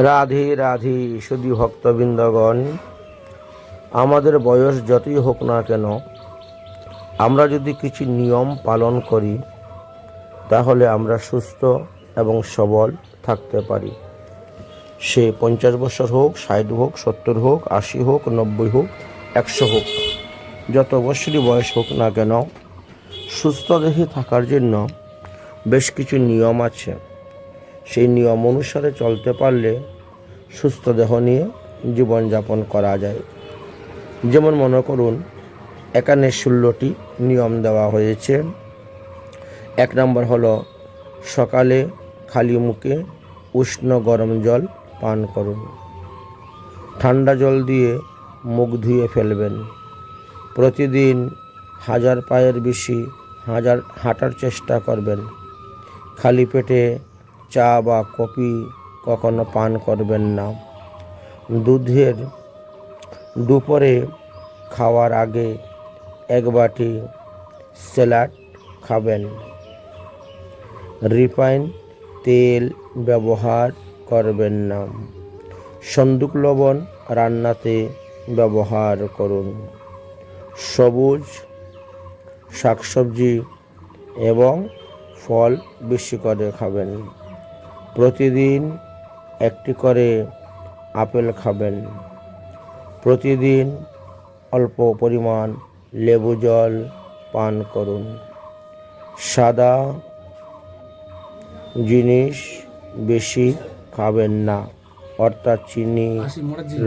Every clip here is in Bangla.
রাধে রাধে সুধী ভক্তবৃন্দগণ, আমাদের বয়স যতই হোক না কেন, আমরা যদি কিছু নিয়ম পালন করি তাহলে আমরা সুস্থ এবং সবল থাকতে পারি। সে 50 বছর হোক, 60 হোক, 70 হোক, 80 হোক, 90 হোক, 100 হোক, যত বছরই বয়স হোক না কেন, সুস্থ দেহে থাকার জন্য বেশ কিছু নিয়ম আছে। সেই নিয়ম অনুসারে চলতে পারলে সুস্থ দেহ নিয়ে জীবনযাপন করা যায়। যেমন মনে করুন, এখানে 16টি নিয়ম দেওয়া হয়েছে। 1 নম্বর হলো, সকালে খালি মুখে উষ্ণ গরম জল পান করুন। ঠান্ডা জল দিয়ে মুখ ধুয়ে ফেলবেন। প্রতিদিন 1000 পায়ের বেশি হাঁটার চেষ্টা করবেন। খালি পেটে চা বা কফি কখনো পান করবেন না। দুপুরে খাওয়ার আগে 1 বাটি স্যালাড খাবেন। রিফাইন তেল ব্যবহার করবেন না। সন্দুক লবণ রান্নাতে ব্যবহার করুন। সবুজ শাকসবজি এবং ফল বেশি করে খাবেন। প্রতিদিন 1টি করে আপেল খাবেন। প্রতিদিন অল্প পরিমাণ লেবু জল পান করুন। সাদা জিনিস বেশি খাবেন না, অর্থাৎ চিনি,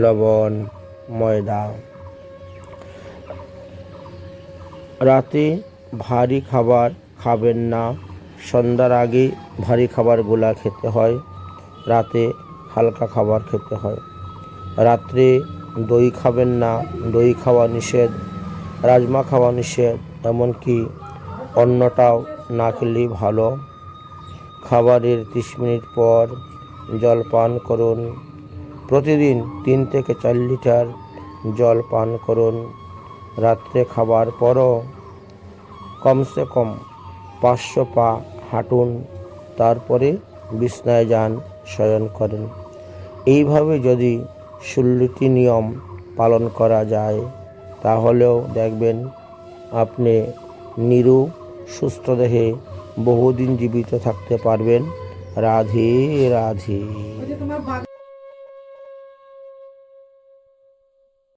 লবণ, ময়দা। রাতে ভারী খাবার খাবেন না। সন্ধ্যার আগে ভারী খাবারগুলা খেতে হয়, রাতে হালকা খাবার খেতে হয়। রাত্রে দই খাবেন না, দই খাওয়া নিষেধ। রাজমা খাওয়া নিষেধ, এমনকি অন্নটাও না খেলেই ভালো। খাবারের 30 মিনিট পর জল পান করুন। প্রতিদিন 3 থেকে 4 লিটার জল পান করুন। রাত্রে খাবার পরও কমসে কম 500 পা হাঁটুন, তারপরে বিছনায় যান, শয়ন করেন। এইভাবে যদি 16টি নিয়ম পালন করা যায়, তাহলেও দেখবেন আপনি নিরোগ সুস্থ দেহে বহুদিন জীবিত থাকতে পারবেন। রাধে রাধে।